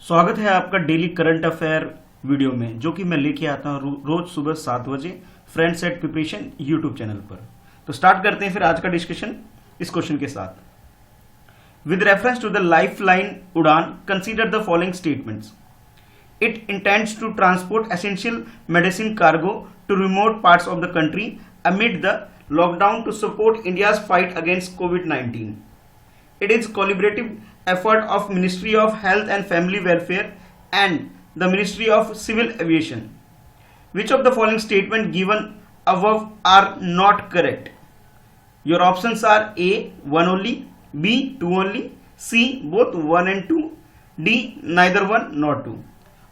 स्वागत है आपका डेली करंट अफेयर वीडियो में, जो कि मैं लेके आता हूँ रोज सुबह 7 बजे friends at preparation YouTube channel पर। तो स्टार्ट करते हैं फिर आज का डिस्कशन इस क्वेश्चन के साथ। With reference to the lifeline Udaan, consider the following statements. It intends to transport essential medicine cargo to remote parts of the country amid the lockdown to support India's fight against COVID-19. It is collaborative effort of Ministry of Health and Family Welfare and the Ministry of Civil Aviation. Which of the following statement given above are not correct? Your options are A, 1 only, B, 2 only, C, both 1 and 2, D, neither 1 nor 2.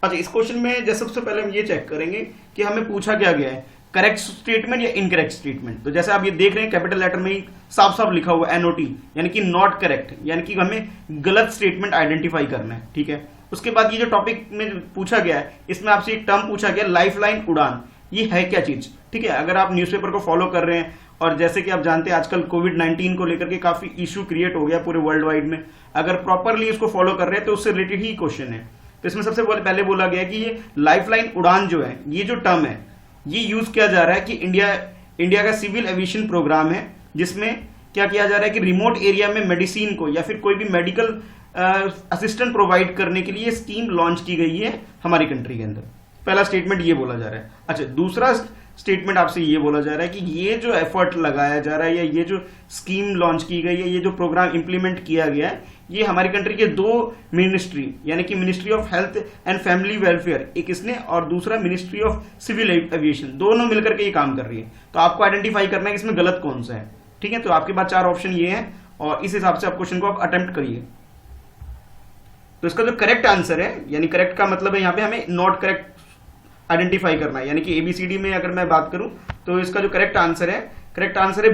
अच्छा, इस question में जैसे सबसे पहले हम ये check करेंगे कि हमें पूछा क्या गया है, करेक्ट स्टेटमेंट या इनकरेक्ट स्टेटमेंट। तो जैसे आप ये देख रहे हैं कैपिटल लेटर में ही साफ साफ लिखा हुआ NOT, यानी कि नॉट करेक्ट, यानी कि हमें गलत स्टेटमेंट आइडेंटिफाई करना है। ठीक है, उसके बाद ये जो टॉपिक में पूछा गया है, इसमें आपसे एक टर्म पूछा गया लाइफ लाइन उड़ान, ये है क्या चीज। ठीक है, अगर आप न्यूज़पेपर को फॉलो कर रहे हैं और जैसे कि आप जानते हैं आजकल कोविड-19 को लेकर के काफी इशू क्रिएट हो गया पूरे वर्ल्ड वाइड में, अगर प्रॉपरली इसको फॉलो कर रहे हैं तो उससे रिलेटेड ही क्वेश्चन है। तो इसमें सबसे पहले बोला गया कि ये लाइफ लाइन उड़ान जो है, ये जो टर्म है, ये यूज किया जा रहा है कि इंडिया का सिविल एविएशन प्रोग्राम है, जिसमें क्या किया जा रहा है कि रिमोट एरिया में मेडिसिन को या फिर कोई भी मेडिकल असिस्टेंट प्रोवाइड करने के लिए स्कीम लॉन्च की गई है हमारी कंट्री के अंदर। पहला स्टेटमेंट ये बोला जा रहा है। अच्छा, दूसरा स्टेटमेंट आपसे ये बोला जा रहा है कि ये जो एफर्ट लगाया जा रहा है या ये जो स्कीम लॉन्च की गई है, ये जो प्रोग्राम इंप्लीमेंट किया गया है, ये हमारी कंट्री के दो मिनिस्ट्री यानी कि ministry of health and family welfare एक इसने और दूसरा मिनिस्ट्री ऑफ सिविल एविएशन, दोनों मिलकर के ये काम कर रही है। तो आपको आइडेंटिफाई करना है कि इसमें गलत कौन सा है। ठीक है, तो आपके पास 4 ऑप्शन ये हैं और इस हिसाब से आप क्वेश्चन को आप अटेम्प्ट करिए। तो इसका जो करेक्ट आंसर है, यानी करेक्ट का मतलब है यहाँ पे हमें नॉट करेक्ट आइडेंटिफाई करना है, यानी कि ABCD में अगर मैं बात करूं तो इसका जो करेक्ट आंसर है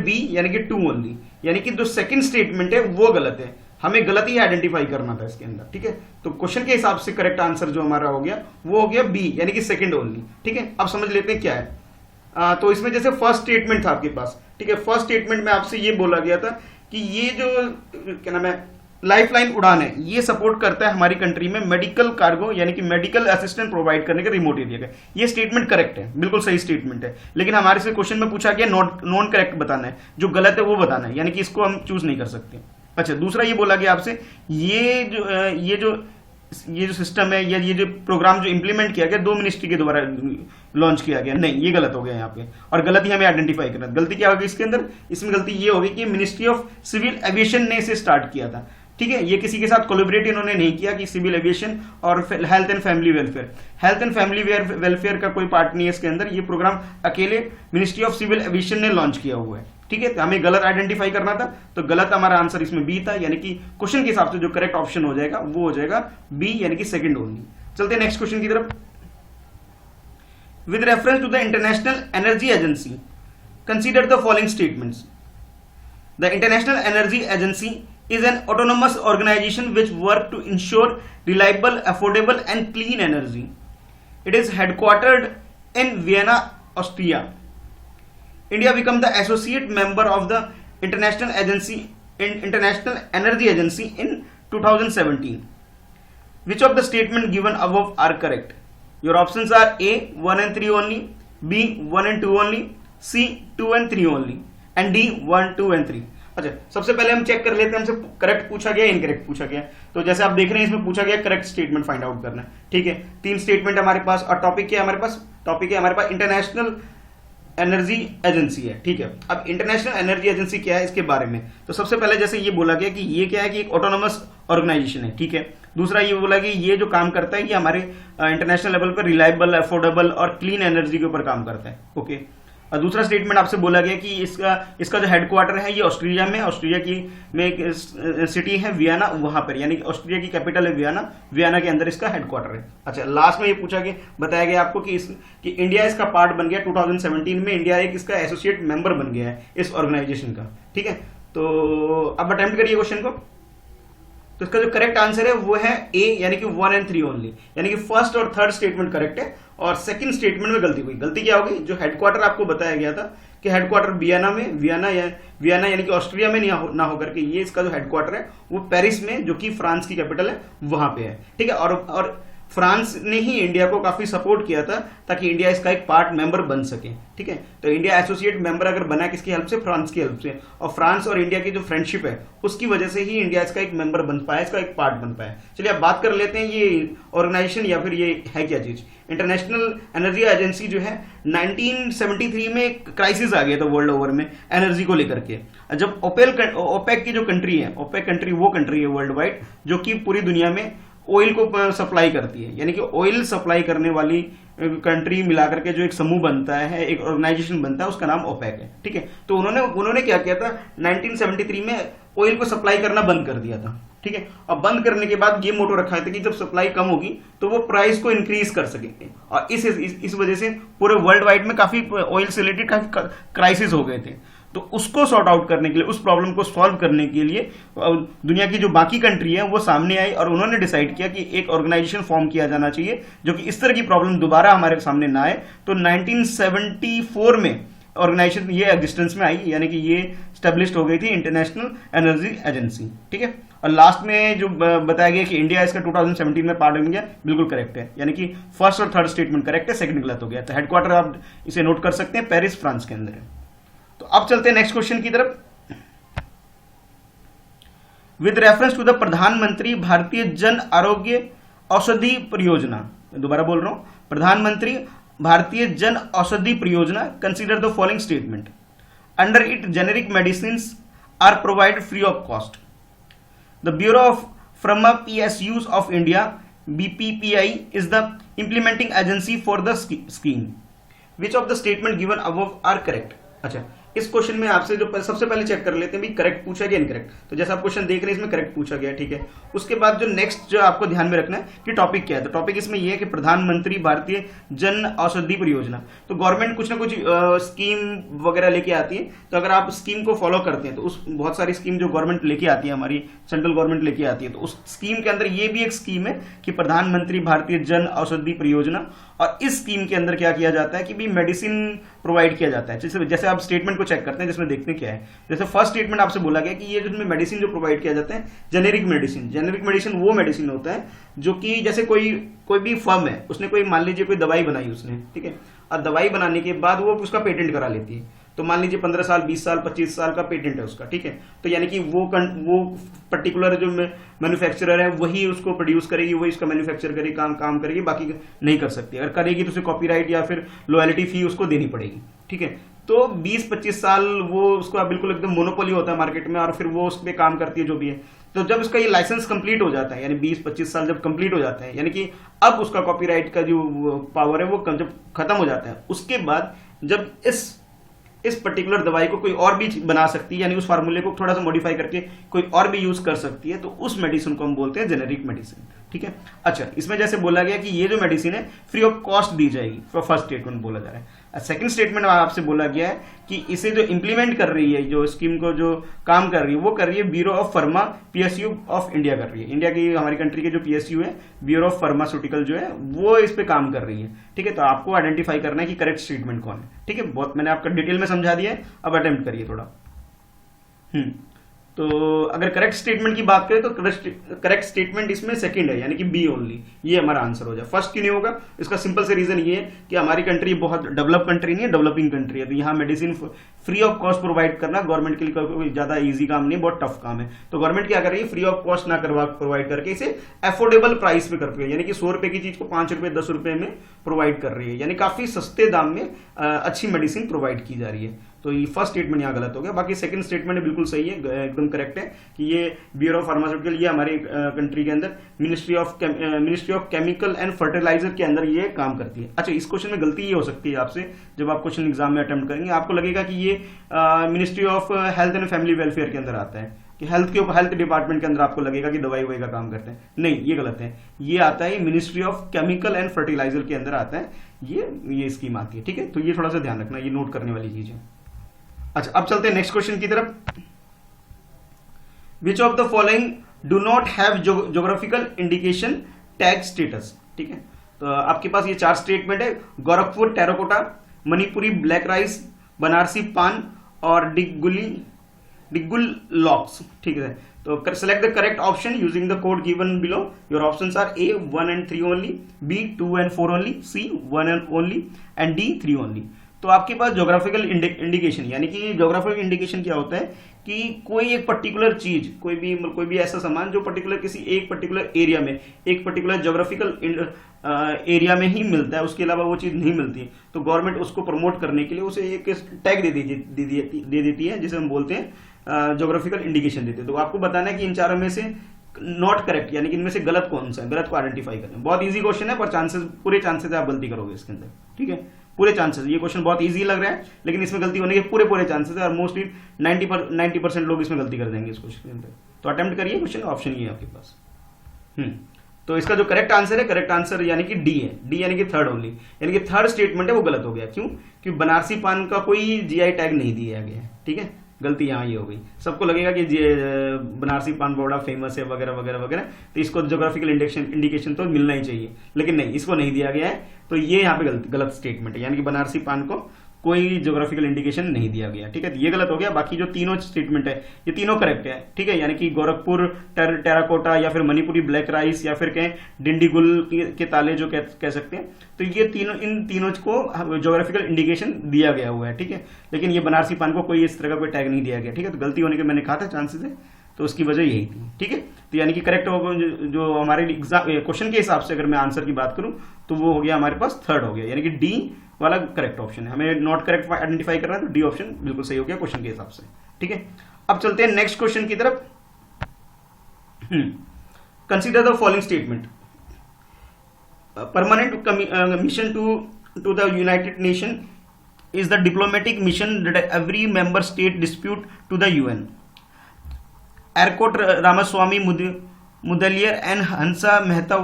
B, यानी कि 2 ओनली, यानी कि जो सेकंड स्टेटमेंट है वो गलत है, हमें गलत ही आइडेंटिफाई करना था इसके अंदर। ठीक है, तो क्वेश्चन के हिसाब से करेक्ट आंसर जो हमारा हो गया वो हो गया B, यानी कि सेकंड ओनली। ठीक है, अब समझ लेते हैं क्या है। तो इसमें जैसे फर्स्ट स्टेटमेंट था आपके पास, ठीक है, फर्स्ट स्टेटमेंट में आपसे ये बोला गया था कि ये जो क्या नाम है लाइफ लाइन उड़ान है, ये सपोर्ट करता है हमारी कंट्री में मेडिकल कार्गो यानी कि मेडिकल असिस्टेंट प्रोवाइड करने का रिमोट एरिया का। ये स्टेटमेंट करेक्ट है, बिल्कुल सही स्टेटमेंट है, लेकिन हमारे से क्वेश्चन में पूछा गया नॉन करेक्ट बताना है, जो गलत है वो बताना है, यानी कि इसको हम चूज नहीं कर सकते। अच्छा, दूसरा ये बोला गया आपसे ये जो सिस्टम है या ये जो प्रोग्राम जो इंप्लीमेंट किया गया 2 मिनिस्ट्री के द्वारा लॉन्च किया गया, नहीं, ये गलत हो गया यहाँ पे, और गलती हमें आइडेंटिफाई करना। गलती क्या होगी इसके अंदर, इसमें गलती ये होगी कि मिनिस्ट्री ऑफ सिविल एविएशन ने इसे स्टार्ट किया था। ठीक है, ये किसी के साथ कोलैबोरेट इन्होंने नहीं किया कि सिविल एविएशन और हेल्थ एंड फैमिली वेलफेयर का कोई पार्ट नहीं है इसके अंदर, ये प्रोग्राम अकेले मिनिस्ट्री ऑफ सिविल एविएशन ने लॉन्च किया हुआ है। ठीक है, तो हमें गलत आइडेंटिफाई करना था, तो गलत हमारा आंसर इसमें B था, यानी कि क्वेश्चन के हिसाब से जो करेक्ट ऑप्शन हो जाएगा वो हो जाएगा B, यानी कि सेकंड ओनली। चलते हैं नेक्स्ट क्वेश्चन की तरफ। With reference to the International Energy Agency, consider the following statements. The International Energy Agency is an autonomous organization which work to ensure reliable, affordable and clean energy. It is headquartered in Vienna, Austria. India became the associate member of the International Energy Agency in 2017. Which of the statement given above are correct? Your options are A, 1 and 3 only, B, 1 and 2 only, C, 2 and 3 only, and D, 1, 2 and 3. अच्छा, सबसे पहले हम check कर लेते हैं हमसे correct पूछा गया इनकरेक्ट पूछा गया। तो जैसे आप देख रहे हैं इसमें पूछा गया करेक्ट स्टेटमेंट फाइंड आउट करना है। ठीक है, 3 स्टेटमेंट हमारे पास और टॉपिक क्या है हमारे पास, टॉपिक है हमारे पास इंटरनेशनल एनर्जी एजेंसी है। ठीक है, अब इंटरनेशनल एनर्जी एजेंसी क्या है इसके बारे में, तो सबसे पहले जैसे ये बोला गया कि ये क्या है कि एक ऑटोनोमस ऑर्गेनाइजेशन है। ठीक है, दूसरा ये बोला कि ये जो काम करता है ये हमारे इंटरनेशनल लेवल पर रिलायबल, अफोर्डेबल और क्लीन एनर्जी के ऊपर काम करता है। ओके, और दूसरा स्टेटमेंट आपसे बोला गया कि इसका जो हेडक्वार्टर है ये ऑस्ट्रिया में, ऑस्ट्रिया की में एक सिटी है वियना, वहां पर, यानी कि ऑस्ट्रिया की कैपिटल है वियना के अंदर इसका हेडक्वार्टर है। अच्छा, लास्ट में ये पूछा गया, बताया गया आपको कि इंडिया इसका पार्ट बन गया 2017 में, इंडिया एक इसका एसोसिएट मेंबर बन गया है इस ऑर्गेनाइजेशन का। ठीक है, तो अब अटेम्प्ट करिए क्वेश्चन को। तो इसका जो करेक्ट आंसर है वो है A, यानी कि 1 and 3 ओनली, यानी कि फर्स्ट और थर्ड स्टेटमेंट करेक्ट है और सेकंड स्टेटमेंट में गलती हुई। गलती क्या होगी, जो हेडक्वार्टर आपको बताया गया था कि हेडक्वार्टर वियना यानी कि ऑस्ट्रिया में ना होकर के ये इसका जो हेडक्वार्टर है वो पेरिस में, जो कि फ्रांस की कैपिटल है, वहां पे है। ठीक है, और फ्रांस ने ही इंडिया को काफी सपोर्ट किया था ताकि इंडिया इसका एक पार्ट मेंबर बन सके। ठीक है, तो इंडिया एसोसिएट मेंबर अगर बना किसकी हेल्प से? फ्रांस की हेल्प से। और फ्रांस और इंडिया की जो फ्रेंडशिप है उसकी वजह से ही इंडिया इसका एक मेंबर बन पाया, इसका एक पार्ट बन पाया। चलिए अब बात कर लेते हैं ये ऑर्गेनाइजेशन या फिर ये है क्या चीज। इंटरनेशनल एनर्जी एजेंसी जो है 1973 में एक क्राइसिस आ गया था वर्ल्ड ओवर में एनर्जी को लेकर के, जब ओपेक की जो कंट्री है, ओपेक कंट्री वो कंट्री है वर्ल्ड वाइड जो कि पूरी दुनिया में ऑयल को सप्लाई करती है, यानी कि ऑयल सप्लाई करने वाली कंट्री मिलाकर के जो एक समूह बनता है, एक ऑर्गेनाइजेशन बनता है, उसका नाम ओपेक है। ठीक है, तो उन्होंने क्या किया था 1973 में ऑयल को सप्लाई करना बंद कर दिया था। ठीक है, और बंद करने के बाद ये मोटो रखा था कि जब सप्लाई कम होगी तो वो प्राइस को इंक्रीज कर सकेंगे, और इस वजह से पूरे वर्ल्ड वाइड में काफी ऑयल से रिलेटेड काफी क्राइसिस हो गए थे। तो उसको सॉर्ट आउट करने के लिए, उस प्रॉब्लम को सॉल्व करने के लिए दुनिया की जो बाकी कंट्री है वो सामने आई और उन्होंने डिसाइड किया कि एक ऑर्गेनाइजेशन फॉर्म किया जाना चाहिए जो कि इस तरह की प्रॉब्लम दोबारा हमारे सामने ना आए। तो 1974 में ऑर्गेनाइजेशन ये एग्जिस्टेंस में आई, यानी कि ये स्टेब्लिश हो गई थी इंटरनेशनल एनर्जी एजेंसी। ठीक है, और लास्ट में जो बताया गया कि इंडिया इसका 2017 में पार्ट बन गया, बिल्कुल करेक्ट है, यानी कि फर्स्ट और थर्ड स्टेटमेंट करेक्ट है, सेकंड गलत हो गया। तो हेडक्वार्टर आप इसे नोट कर सकते हैं, पेरिस फ्रांस के अंदर है। तो अब चलते हैं नेक्स्ट क्वेश्चन की तरफ। विद रेफरेंस टू द प्रधानमंत्री भारतीय जन आरोग्य औषधि परियोजना, दोबारा बोल रहा हूं, प्रधानमंत्री भारतीय Jan Aushadhi Pariyojana, consider the following statement. Under it generic medicine are provide free of cost. The bureau of from PSUs of India BPPI is the implementing agency for the scheme. Which of the statement given above are correct. अच्छा, इस question में आपसे जो सबसे पहले check कर लेते हैं भी करेक्ट पूछा गया इनकरेक्ट। तो जैसा आप क्वेश्चन देख रहे हैं इसमें करेक्ट पूछा गया, ठीक है। उसके बाद जो नेक्स्ट जो आपको ध्यान में रखना है कि टॉपिक क्या है, तो टॉपिक इसमें यह है कि प्रधानमंत्री भारतीय जन औषधि परियोजना। तो गवर्नमेंट कुछ ना कुछ स्कीम वगैरह लेके आती है, तो अगर आप स्कीम को फॉलो करते हैं तो उस बहुत सारी स्कीम जो गवर्नमेंट लेके आती है, हमारी सेंट्रल गवर्नमेंट लेके आती है, तो उस स्कीम के अंदर ये भी एक स्कीम है कि प्रधानमंत्री भारतीय जन औषधि परियोजना। और इस स्कीम के अंदर क्या किया जाता है कि भी मेडिसिन प्रोवाइड किया जाता है। जैसे आप स्टेटमेंट को चेक करते हैं जिसमें देखते हैं क्या है। जैसे फर्स्ट स्टेटमेंट आपसे बोला गया कि ये जो मेडिसिन जो प्रोवाइड किया जाता है जेनेरिक मेडिसिन वो मेडिसिन होता है जो कि जैसे कोई भी फर्म है, उसने कोई मान लीजिए कोई दवाई बनाई उसने, ठीक है, और दवाई बनाने के बाद वो उसका पेटेंट करा लेती है। तो मान लीजिए 15 साल 20 साल 25 साल का पेटेंट है उसका, ठीक है। तो यानी कि वो पर्टिकुलर जो मैन्युफैक्चरर है वही उसको प्रोड्यूस करेगी, वही उसका मैन्युफैक्चर करेगी, काम करेगी, बाकी नहीं कर सकती। अगर करेगी तो उसे कॉपीराइट या फिर लॉयल्टी फी उसको देनी पड़ेगी, ठीक है। तो 20-25 साल वो उसका बिल्कुल एकदम मोनोपोली होता है मार्केट में, और फिर वो उस पर काम करती है जो भी है। तो जब उसका ये लाइसेंस कंप्लीट हो जाता है, यानी 20-25 साल जब कंप्लीट हो जाता है, यानी कि अब उसका कॉपीराइट का जो पावर है वो जब खत्म हो जाता है, उसके बाद जब इस पर्टिकुलर दवाई को कोई और भी बना सकती है, यानी उस फार्मूले को थोड़ा सा मॉडिफाई करके कोई और भी यूज कर सकती है, तो उस मेडिसिन को हम बोलते हैं जेनेरिक मेडिसिन, ठीक है। अच्छा, इसमें जैसे बोला गया कि ये जो मेडिसिन है फ्री ऑफ कॉस्ट दी जाएगी, फर्स्ट स्टेटमेंट बोला जा रहा है। सेकंड स्टेटमेंट आपसे बोला गया है कि इसे जो इंप्लीमेंट कर रही है, जो स्कीम को जो काम कर रही है, वो कर रही है bureau of pharma PSU of India कर रही है। इंडिया की, हमारी कंट्री के जो PSU है, ब्यूरो ऑफ फार्मास्यूटिकल जो है, वो इस पे काम कर रही है, ठीक है। तो आपको आइडेंटिफाई करना है कि करेक्ट स्टेटमेंट कौन है, ठीक है। बहुत मैंने आपका डिटेल में समझा दिया है, अब अटेम्प्ट करिए थोड़ा। तो अगर करेक्ट स्टेटमेंट की बात करें तो करेक्ट स्टेटमेंट इसमें सेकंड है, यानी कि बी ओनली, ये हमारा आंसर हो जाए। फर्स्ट क्यों नहीं होगा? इसका सिंपल से रीजन ये है कि हमारी कंट्री बहुत डेवलप कंट्री नहीं है, डेवलपिंग कंट्री है। तो यहाँ medicine free of cost provide करना गवर्नमेंट के लिए कोई ज्यादा इजी काम नहीं है, बहुत टफ काम है। तो गवर्नमेंट क्या कर रही है, फ्री ऑफ कॉस्ट ना प्रोवाइड करके इसे अफोर्डेबल प्राइस पे कर रही है, यानी कि 100 रुपए की चीज को 5 रुपए 10 रुपए में प्रोवाइड कर रही है, यानी काफी सस्ते दाम में अच्छी मेडिसिन प्रोवाइड की जा रही है। तो ये फर्स्ट स्टेटमेंट यहाँ गलत हो गया, बाकी सेकंड स्टेटमेंट बिल्कुल सही है, एकदम करेक्ट है कि ये ब्यूरो ऑफ फार्मास्यूटिकल, ये हमारी कंट्री के अंदर ministry of chemical and fertiliser के अंदर ये काम करती है। अच्छा, इस क्वेश्चन में गलती ये हो सकती है आपसे, जब आप क्वेश्चन एग्जाम में अटेम्प्ट करेंगे आपको लगेगा कि ये ministry of health and family welfare के अंदर आता है, कि हेल्थ डिपार्टमेंट के अंदर आपको लगेगा कि दवाई वही का काम करते हैं। नहीं, ये गलत है, ये आता है ministry of chemical and fertiliser के अंदर आता है, ये स्कीम आती है, ठीक है। तो ये थोड़ा सा ध्यान रखना, ये नोट करने वाली चीज है। अच्छा, अब चलते हैं नेक्स्ट क्वेश्चन की तरफ। Which of the following do not have geographical indication tag status, ठीक है। तो आपके पास ये 4 स्टेटमेंट है: Gorakhpur terracotta, Manipuri black rice, Banarasi paan और डिगुल लॉक्स। ठीक है, तो select the correct option using the code given below. Your options are A 1 and 3 only, B 2 and 4 only, C 1 and only and D 3 only. तो आपके पास ज्योग्राफिकल इंडिकेशन, यानी कि geographical indication क्या होता है कि कोई एक पर्टिकुलर चीज, कोई भी ऐसा सामान जो पर्टिकुलर किसी एक पर्टिकुलर एरिया में, एक पर्टिकुलर ज्योग्राफिकल एरिया में ही मिलता है, उसके अलावा वो चीज नहीं मिलती, तो गवर्नमेंट उसको प्रमोट करने के लिए उसे एक टैग दे देती है, जिसे हम बोलते हैं ज्योग्राफिकल इंडिकेशन देते हैं। तो आपको बताना है कि इन चारों में से नॉट करेक्ट, यानी कि इनमें से गलत कौन सा है, गलत को आइडेंटिफाई करना। बहुत इजी क्वेश्चन है, पर पूरे चांसेस आप गलती करोगे इसके अंदर। ठीक है, पूरे चांसेस, ये क्वेश्चन बहुत इजी लग रहा है लेकिन इसमें गलती होने के पूरे चांसेस है, और मोस्टली 90% लोग इसमें गलती कर देंगे इस क्वेश्चन के अंदर। तो अटेम्प्ट करिए क्वेश्चन, ऑप्शन ये है आपके पास। तो इसका जो करेक्ट आंसर है, करेक्ट आंसर यानी कि डी है, डी यानी कि थर्ड ओनली, यानी कि थर्ड स्टेटमेंट है वो गलत हो गया। क्यों? क्योंकि बनारसी पान का कोई जीआई टैग नहीं दिया गया है। ठीक है, गलती यहाँ ये हो गई। सबको लगेगा कि बनारसी पान बड़ा फेमस है वगैरह वगैरह वगैरह, तो इसको ज्योग्राफिकल इंडिकेशन तो मिलना ही चाहिए, लेकिन नहीं, इसको नहीं दिया गया है। तो ये यहाँ पे गलत स्टेटमेंट है, यानी कि बनारसी पान को कोई ज्योग्राफिकल इंडिकेशन नहीं दिया गया। ठीक है, तो ये गलत हो गया। बाकी जो तीनों स्टेटमेंट है ये तीनों करेक्ट है। ठीक है, यानी कि गोरखपुर टेराकोटा या फिर मणिपुरी ब्लैक राइस या फिर कहें डिंडीगुल के ताले जो कह सकते हैं, तो ये इन तीनों को ज्योग्राफिकल इंडिकेशन दिया गया हुआ है। ठीक है, लेकिन ये बनारसी पान को कोई इस तरह का कोई टैग नहीं दिया गया। ठीक है, तो गलती होने के मैंने कहा था चांसेस है, तो उसकी वजह यही थी। ठीक है, तो यानी कि करेक्ट जो हमारे एग्जाम क्वेश्चन के हिसाब से अगर मैं आंसर की बात करूं तो वो हो गया हमारे पास थर्ड हो गया, यानी कि डी वाला करेक्ट ऑप्शन है। हमें नॉट करेक्ट आइडेंटिफाई करना है, तो डी ऑप्शन बिल्कुल सही हो गया क्वेश्चन के हिसाब से। ठीक है, अब चलते हैं नेक्स्ट क्वेश्चन की तरफ। Consider the following statement. Permanent mission to the United Nation is the diplomatic mission that every member state dispute to the UN. Erkot Ramaswamy Mudaliar and Hansa Mehta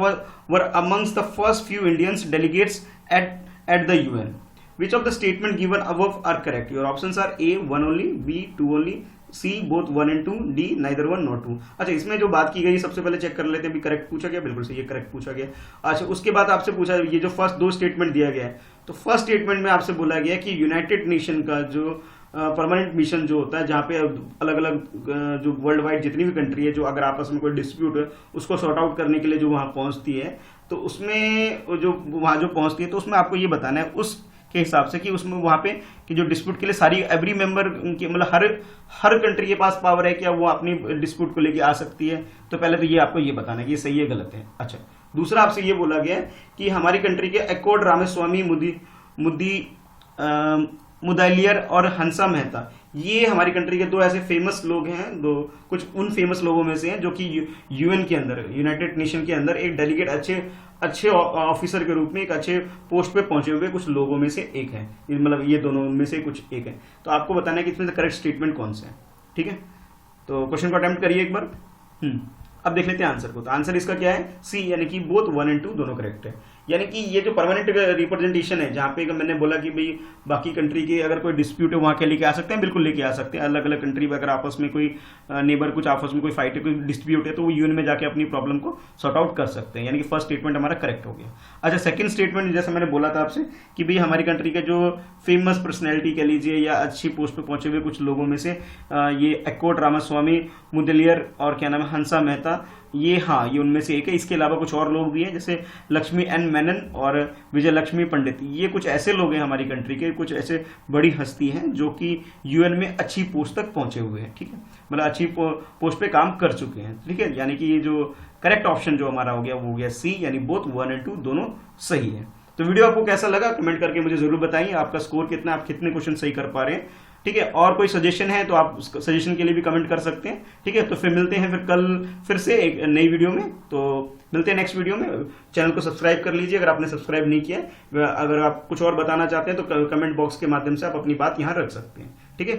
were amongst the first few Indians delegates at the UN. Which of the statement given above are correct? Your options are A 1 only, B 2 only, C both 1 and 2, D neither 1 nor 2। अच्छा, इसमें जो बात की गई सबसे पहले check कर लेते हैं, भी करेक्ट पूछा गया, बिल्कुल सही, ये करेक्ट पूछा गया। अच्छा, उसके बाद आपसे पूछा ये जो फर्स्ट दो स्टेटमेंट दिया गया है, तो फर्स्ट स्टेटमेंट में आपसे बोला गया कि यूनाइटेड नेशन का जो परमानेंट मिशन जो होता है, जहाँ पे अलग अलग जो वर्ल्ड वाइड जितनी भी कंट्री है, जो अगर आपस में कोई डिस्प्यूट है उसको सॉर्ट आउट करने के लिए जो वहाँ पहुँचती है, तो उसमें जो वहाँ जो पहुँचती है, तो उसमें आपको ये बताना है उस के हिसाब से कि उसमें वहाँ पे कि जो डिस्प्यूट के लिए सारी एवरी मेंबर की, मतलब हर कंट्री के पास पावर है क्या वो अपनी डिस्प्यूट को लेके आ सकती है। तो पहले तो ये आपको ये बताना है कि ये सही है गलत है। अच्छा, दूसरा आपसे ये बोला गया है कि हमारी कंट्री के एकॉर्ड रामास्वामी मुदालियर और हंसा मेहता, ये हमारी कंट्री के दो ऐसे फेमस लोग हैं, दो कुछ उन फेमस लोगों में से हैं जो कि यूएन के अंदर, यूनाइटेड नेशन के अंदर एक डेलीगेट अच्छे ऑफिसर के रूप में एक अच्छे पोस्ट पे पहुंचे हुए कुछ लोगों में से एक है, मतलब ये दोनों में से कुछ एक है। तो आपको बताना है कि इसमें से करेक्ट स्टेटमेंट कौन सा है। ठीक है, तो क्वेश्चन को अटेम्प्ट करिए एक बार। अब देख लेते हैं आंसर को। तो आंसर इसका क्या है? सी, यानी कि बोथ 1 and 2 दोनों करेक्ट है। यानी कि ये जो परमानेंट रिप्रेजेंटेशन है, जहाँ पे मैंने बोला कि भाई बाकी कंट्री के अगर कोई डिस्प्यूट है वहाँ के लेके आ सकते हैं, बिल्कुल लेके आ सकते हैं। अलग अलग कंट्री में अगर आपस में कोई नेबर कुछ आपस में कोई फाइट है, कोई डिस्प्यूट है, तो वो यूएन में जाके अपनी प्रॉब्लम को सॉर्ट आउट कर सकते हैं। यानी कि फर्स्ट स्टेटमेंट हमारा करेक्ट हो गया। अच्छा, सेकंड स्टेटमेंट जैसे मैंने बोला था आपसे कि भाई हमारी कंट्री के जो फेमस पर्सनैलिटी कह लीजिए या अच्छी पोस्ट पे पहुंचे हुए कुछ लोगों में से ये एकॉर्ड रामास्वामी मुदलियर और क्या नाम है हंसा मेहता, ये हाँ ये उनमें से एक है। इसके अलावा कुछ और लोग भी हैं जैसे लक्ष्मी एन मेनन और विजय लक्ष्मी पंडित। ये कुछ ऐसे लोग हैं हमारी कंट्री के, कुछ ऐसे बड़ी हस्ती हैं जो कि यूएन में अच्छी पोस्ट तक पहुंचे हुए हैं। ठीक है, मतलब अच्छी पोस्ट पे काम कर चुके हैं। ठीक है, यानी कि ये जो करेक्ट ऑप्शन जो हमारा हो गया वो हो गया सी, यानी बोथ 1 and 2 दोनों सही है। तो वीडियो आपको कैसा लगा कमेंट करके मुझे जरूर बताइए। आपका स्कोर कितना, आप कितने क्वेश्चन सही कर पा रहे हैं। ठीक है, और कोई सजेशन है तो आप सजेशन के लिए भी कमेंट कर सकते हैं। ठीक है, तो फिर मिलते हैं फिर कल फिर से एक नई वीडियो में। तो मिलते हैं नेक्स्ट वीडियो में। चैनल को सब्सक्राइब कर लीजिए अगर आपने सब्सक्राइब नहीं किया है। अगर आप कुछ और बताना चाहते हैं तो कमेंट बॉक्स के माध्यम से आप अपनी बात यहाँ रख सकते हैं। ठीक है।